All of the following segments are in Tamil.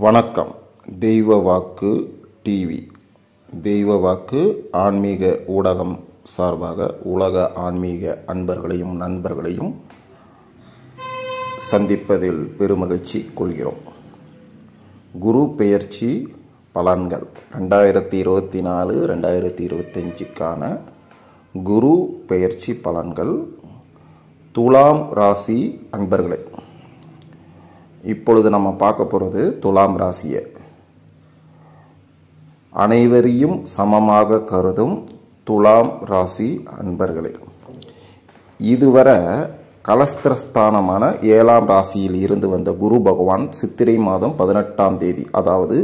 வணக்கம். தெய்வ வாக்கு டிவி, தெய்வ வாக்கு ஆன்மீக ஊடகம் சார்பாக உலக ஆன்மீக அன்பர்களையும் நண்பர்களையும் சந்திப்பதில் பெருமகிழ்ச்சி கொள்கிறோம். குரு பெயர்ச்சி பலன்கள் 2024-2025க்கான குரு பெயர்ச்சி பலன்கள். துலாம் ராசி அன்பர்களே, இப்பொழுது நம்ம பார்க்க போகிறது துலாம் ராசியை. அனைவரையும் சமமாக கருதும் துலாம் ராசி அன்பர்களே, இதுவரை கலஸ்திரஸ்தானமான 7ஆம் ராசியில் இருந்து வந்த குரு பகவான் சித்திரை மாதம் 18ஆம் தேதி, அதாவது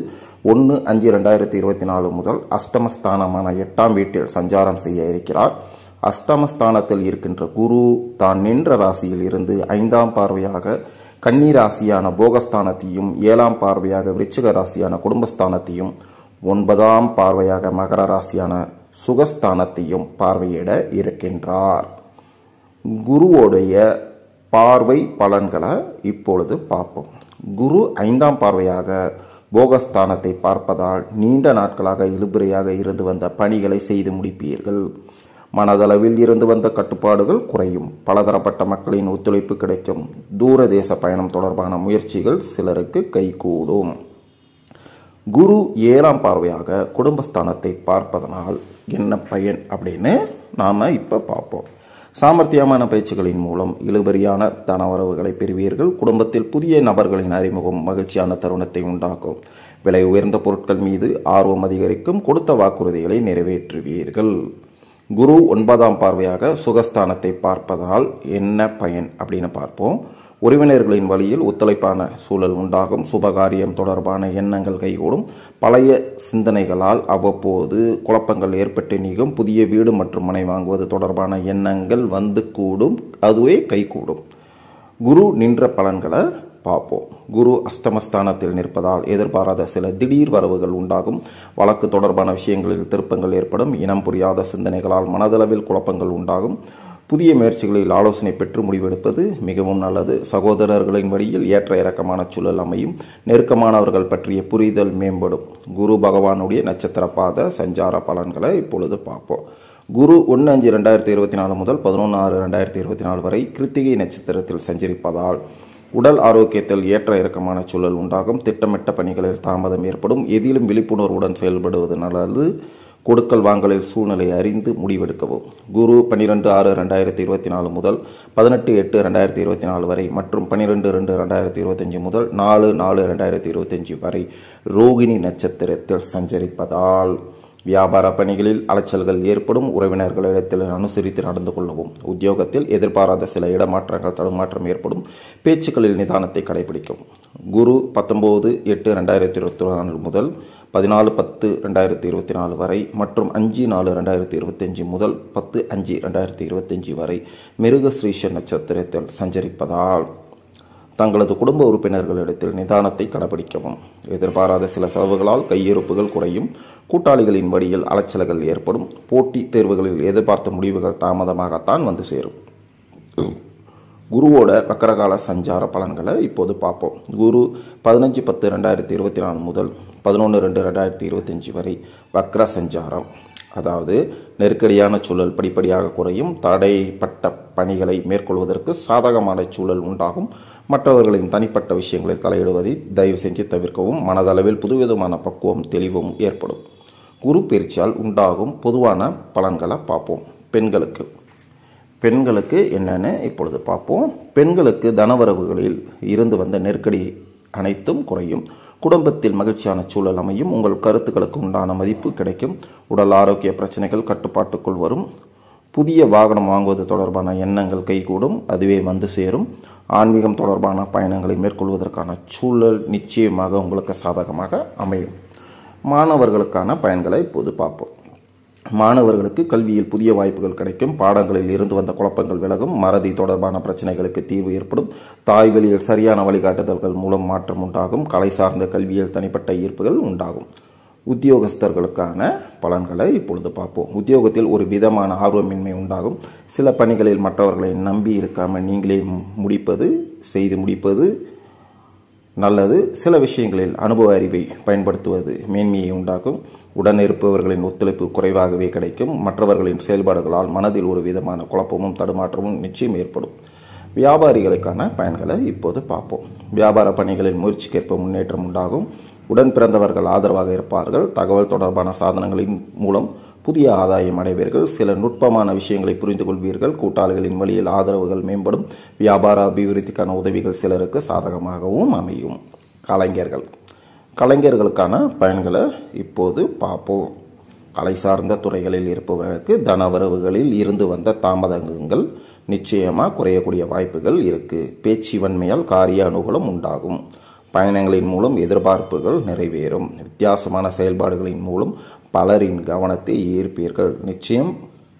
1/5/2024 முதல் அஷ்டமஸ்தானமான 8ஆம் வீட்டில் சஞ்சாரம் செய்ய இருக்கிறார். அஷ்டமஸ்தானத்தில் இருக்கின்ற குரு தான் நின்ற ராசியில் இருந்து 5ஆம் பார்வையாக கன்னி ராசியான போகஸ்தானத்தையும், 7ஆம் பார்வையாக விருச்சிக ராசியான குடும்பஸ்தானத்தையும், 9ஆம் பார்வையாக மகர ராசியான சுகஸ்தானத்தையும் பார்வையிட இருக்கின்றார். குருவோடைய பார்வை பலன்களை இப்பொழுது பார்ப்போம். குரு 5ஆம் பார்வையாக போகஸ்தானத்தை பார்ப்பதால் நீண்ட நாட்களாக இழுபறியாக இருந்து வந்த பணிகளை செய்து முடிப்பீர்கள். மனதளவில் இருந்து வந்த கட்டுப்பாடுகள் குறையும். பலதரப்பட்ட மக்களின் ஒத்துழைப்பு கிடைக்கும். தூர தேச பயணம் தொடர்பான முயற்சிகள் சிலருக்கு கைகூடும். குரு 7ஆம் பார்வையாக குடும்பஸ்தானத்தை பார்ப்பதனால் என்ன பயன் அப்படின்னு நாம இப்ப பார்ப்போம். சாமர்த்தியமான பயிற்சிகளின் மூலம் இழுபறியான தனவரவுகளை பெறுவீர்கள். குடும்பத்தில் புதிய நபர்களின் அறிமுகம் மகிழ்ச்சியான தருணத்தை உண்டாக்கும். விலை உயர்ந்த பொருட்கள் மீது ஆர்வம் அதிகரிக்கும். கொடுத்த வாக்குறுதிகளை நிறைவேற்றுவீர்கள். குரு 9ஆம் பார்வையாக சுகஸ்தானத்தை பார்ப்பதால் என்ன பயன் அப்படின்னு பார்ப்போம். உறவினர்களின் வழியில் ஒத்துழைப்பான சூழல் உண்டாகும். சுபகாரியம் தொடர்பான எண்ணங்கள் கைகூடும். பழைய சிந்தனைகளால் அவ்வப்போது குழப்பங்கள் ஏற்பட்டு நீங்கும். புதிய வீடு மற்றும் மனை வாங்குவது தொடர்பான எண்ணங்கள் வந்து கூடும், அதுவே கைகூடும். குரு நின்ற பலன்களை பார்ப்போம். குரு அஷ்டமஸ்தானத்தில் நிற்பதால் எதிர்பாராத சில திடீர் வரவுகள் உண்டாகும். வழக்கு தொடர்பான விஷயங்களில் திருப்பங்கள் ஏற்படும். இனம் புரியாத சிந்தனைகளால் மனதளவில் குழப்பங்கள் உண்டாகும். புதிய முயற்சிகளில் ஆலோசனை பெற்று முடிவெடுப்பது மிகவும் நல்லது. சகோதரர்களின் வழியில் ஏற்ற இறக்கமான சூழல் அமையும். நெருக்கமானவர்கள் பற்றிய புரிதல் மேம்படும். குரு பகவானுடைய நட்சத்திர பாத சஞ்சார பலன்களை இப்பொழுது பார்ப்போம். குரு 1/5/2024 முதல் 11/6/2024 வரை கிருத்திகை நட்சத்திரத்தில் சஞ்சரிப்பதால் உடல் ஆரோக்கியத்தில் ஏற்ற இறக்கமான சூழல் உண்டாகும். திட்டமிட்ட பணிகளில் தாமதம் ஏற்படும். எதிலும் விழிப்புணர்வுடன் செயல்படுவது நல்லது. கொடுக்கல் வாங்கலில் சூழ்நிலை அறிந்து முடிவெடுக்கவும். குரு 12/6/2024 முதல் 18/8/2024 வரை மற்றும் 12/2/2025 முதல் 4/4/2025 வரை ரோகிணி நட்சத்திரத்தில் சஞ்சரிப்பதால் வியாபார பணிகளில் அலைச்சல்கள் ஏற்படும். உறவினர்களிடத்தில் அனுசரித்து நடந்து கொள்ளவும். உத்தியோகத்தில் எதிர்பாராத சில இடமாற்றங்கள் தடுமாற்றம் ஏற்படும். பேச்சுக்களில் நிதானத்தை கடைபிடிக்கும். குரு 19/8/2024 முதல் 14/10/2024 வரை மற்றும் 5/4/2025 முதல் 10/5/2025 வரை மிருகஸ்ரீஷ நட்சத்திரத்தில் சஞ்சரிப்பதால் தங்களது குடும்ப உறுப்பினர்களிடத்தில் நிதானத்தை கடைபிடிக்கவும். எதிர்பாராத சில செலவுகளால் கையிருப்புகள் குறையும். கூட்டாளிகளின் வழியில் அலைச்சல்கள் ஏற்படும். போட்டி தேர்வுகளில் எதிர்பார்த்த முடிவுகள் தாமதமாகத்தான் வந்து சேரும். குருவோட வக்கரகால சஞ்சார பலன்களை இப்போது பார்ப்போம். குரு 15/10/2024 முதல் 11/2/2025 வரை வக்ர சஞ்சாரம், அதாவது நெருக்கடியான சூழல் படிப்படியாக குறையும். தடைப்பட்ட பணிகளை மேற்கொள்வதற்கு சாதகமான சூழல் உண்டாகும். மற்றவர்களின் தனிப்பட்ட விஷயங்களில் தலையிடுவதை தயவு செஞ்சு தவிர்க்கவும். மனதளவில் புதுவிதமான பக்குவம் தெளிவும் ஏற்படும். குரு பயிற்சியால் உண்டாகும் பொதுவான பலன்களை பார்ப்போம். பெண்களுக்கு என்னென்னு இப்பொழுது பார்ப்போம். பெண்களுக்கு தனவரவுகளில் இருந்து வந்த நெருக்கடி அனைத்தும் குறையும். குடும்பத்தில் மகிழ்ச்சியான சூழல் அமையும். உங்கள் கருத்துக்களுக்கு உண்டான மதிப்பு கிடைக்கும். உடல் ஆரோக்கிய பிரச்சனைகள் கட்டுப்பாட்டுக்குள் வரும். புதிய வாகனம் வாங்குவது தொடர்பான எண்ணங்கள் கைகூடும், அதுவே வந்து சேரும். ஆன்மீகம் தொடர்பான பயணங்களை மேற்கொள்வதற்கான சூழல் நிச்சயமாக உங்களுக்கு சாதகமாக அமையும். மாணவர்களுக்கான பயன்களை இப்போது பார்ப்போம். மாணவர்களுக்கு கல்வியில் புதிய வாய்ப்புகள் கிடைக்கும். பாடங்களில் இருந்து வந்த குழப்பங்கள் விலகும். மறதி தொடர்பான பிரச்சனைகளுக்கு தீர்வு ஏற்படும். தாய் வழியில் சரியான வழிகாட்டுதல்கள் மூலம் மாற்றம் உண்டாகும். கலை சார்ந்த கல்வியில் தனிப்பட்ட ஈர்ப்புகள் உண்டாகும். உத்தியோகஸ்தர்களுக்கான பலன்களை இப்பொழுது பார்ப்போம். உத்தியோகத்தில் ஒரு விதமான ஆர்வமின்மை உண்டாகும். சில பணிகளில் மற்றவர்களை நம்பி இருக்காமல் நீங்களே செய்து முடிப்பது நல்லது. சில விஷயங்களில் அனுபவ அறிவை பயன்படுத்துவது மேன்மையை உண்டாக்கும். உடன் இருப்பவர்களின் ஒத்துழைப்பு குறைவாகவே கிடைக்கும். மற்றவர்களின் செயல்பாடுகளால் மனதில் ஒரு விதமான குழப்பமும் தடுமாற்றமும் நிச்சயம் ஏற்படும். வியாபாரிகளுக்கான பயன்களை இப்போது பார்ப்போம். வியாபார பணிகளில் முயற்சிக்கேற்ப முன்னேற்றம் உண்டாகும். உடன் பிறந்தவர்கள் ஆதரவாக இருப்பார்கள். தகவல் தொடர்பான சாதனங்களின் மூலம் புதிய ஆதாயம் அடைவீர்கள். சில நுட்பமான விஷயங்களை புரிந்து கொள்வீர்கள். கூட்டாளிகளின் வழியில் ஆதரவுகள் மேம்படும். வியாபார அபிவிருத்திக்கான உதவிகள் சிலருக்கு சாதகமாகவும் அமையும். கலைஞர்களுக்கான பயன்களை இப்போது பார்ப்போம். கலை சார்ந்த துறைகளில் இருப்பவர்களுக்கு தனவரவுகளில் இருந்து வந்த தாமதங்கள் நிச்சயமாக குறையக்கூடிய வாய்ப்புகள் இருக்கு. பேச்சு வன்மையால் காரிய அனுகூலம் உண்டாகும். பயணங்களின் மூலம் எதிர்பார்ப்புகள் நிறைவேறும். வித்தியாசமான செயல்பாடுகளின் மூலம் பலரின் கவனத்தை ஈர்ப்பீர்கள். நிச்சயம்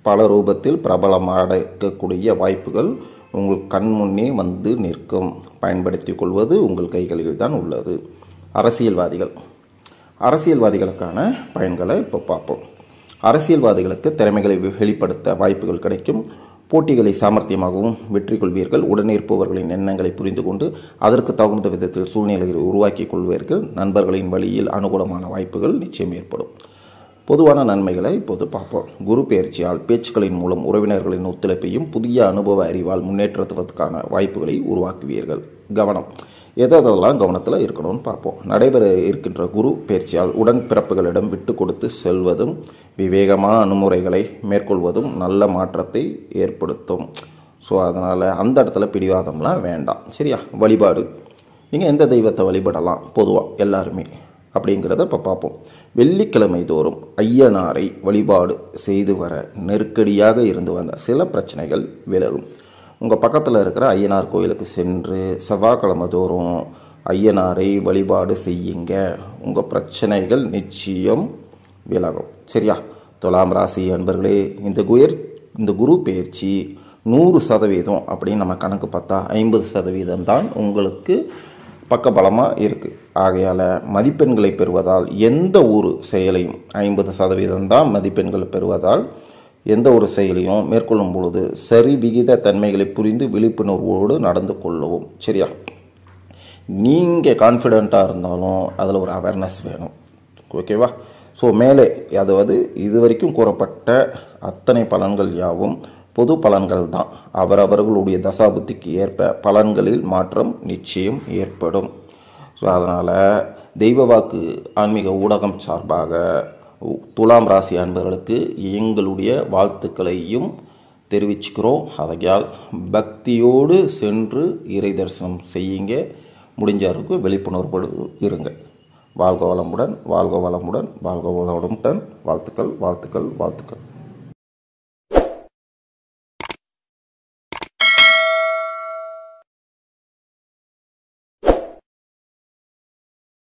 பல ரூபத்தில் பிரபலமாடக்கூடிய வாய்ப்புகள் உங்கள் கண் முன்னே வந்து நிற்கும். பயன்படுத்திக் கொள்வது உங்கள் கைகளில் தான் உள்ளது. அரசியல்வாதிகளுக்கான பயன்களை இப்போ பார்ப்போம். அரசியல்வாதிகளுக்கு திறமைகளை வெளிப்படுத்த வாய்ப்புகள் கிடைக்கும். போட்டிகளை சாமர்த்தியமாகவும் வெற்றி கொள்வீர்கள். உடனே இருப்பவர்களின் எண்ணங்களை புரிந்து கொண்டு அதற்கு தகுந்த விதத்தில் சூழ்நிலைகளை உருவாக்கி கொள்வீர்கள். நண்பர்களின் வழியில் அனுகூலமான வாய்ப்புகள் நிச்சயம் ஏற்படும். பொதுவான நன்மைகளை இப்போது பார்ப்போம். குரு பெயர்ச்சியால் பேச்சுக்களின் மூலம் உறவினர்களின் ஒத்துழைப்பையும் புதிய அனுபவ அறிவால் முன்னேற்றத்துவதற்கான வாய்ப்புகளை உருவாக்குவீர்கள். கவனம் எதெல்லாம் கவனத்தில் இருக்கணும்னு பார்ப்போம். நடைபெற இருக்கின்ற குரு பெயர்ச்சியால் உடன் பிறப்புகளிடம் விட்டு கொடுத்து செல்வதும் விவேகமான அணுகுமுறைகளை மேற்கொள்வதும் நல்ல மாற்றத்தை ஏற்படுத்தும். ஸோ அதனால் அந்த இடத்துல பிடிவாதம்லாம் வேண்டாம். சரியா? வழிபாடு நீங்கள் எந்த தெய்வத்தை வழிபடலாம் பொதுவாக எல்லாருமே அப்படிங்கிறத இப்போ பார்ப்போம். வெள்ளிக்கிழமை தோறும் ஐயனாரை வழிபாடு செய்து வர நெருக்கடியாக இருந்து வந்த சில பிரச்சனைகள் விலகும். உங்கள் பக்கத்தில் இருக்கிற ஐயனார் கோயிலுக்கு சென்று செவ்வாய்க்கிழமை தோறும் ஐயனாரை வழிபாடு செய்யுங்க. உங்கள் பிரச்சனைகள் நிச்சயம் விலகும். சரியா? துலாம் ராசி அன்பர்களே, இந்த குரு பெயர்ச்சி 100% அப்படின்னு நம்ம கணக்கு பார்த்தா 50% தான் உங்களுக்கு பக்கபலமாக இருக்குது. ஆகையால் மதிப்பெண்களை பெறுவதால் எந்த ஒரு செயலையும் 50% தான் மதிப்பெண்கள் பெறுவதால் எந்த ஒரு செயலையும் மேற்கொள்ளும் பொழுது சரி விகித தன்மைகளை புரிந்து விழிப்புணர்வோடு நடந்து கொள்ளவும். சரியா? நீங்கள் கான்ஃபிடெண்ட்டாக இருந்தாலும் அதில் ஒரு அவேர்னஸ் வேணும். ஓகேவா? ஸோ மேலே அதாவது இதுவரைக்கும் கூறப்பட்ட அத்தனை பலன்கள் யாவும் பொது பலன்கள் தான். அவரவர்களுடைய தசாபுத்திக்கு ஏற்ப பலன்களில் மாற்றம் நிச்சயம் ஏற்படும். ஸோ அதனால் தெய்வ வாக்கு ஆன்மீக ஊடகம் சார்பாக துலாம் ராசி அன்பர்களுக்கு எங்களுடைய வாழ்த்துக்களையும் தெரிவிச்சுக்கிறோம். ஆகையால் பக்தியோடு சென்று இறை தரிசனம் செய்யுங்க. முடிஞ்சவருக்கு விழிப்புணர்வோடு இருங்க. வாழ்க வளமுடன், வாழ்க வளமுடன், வாழ்க வளமுடன். வாழ்த்துக்கள், வாழ்த்துக்கள், வாழ்த்துக்கள்.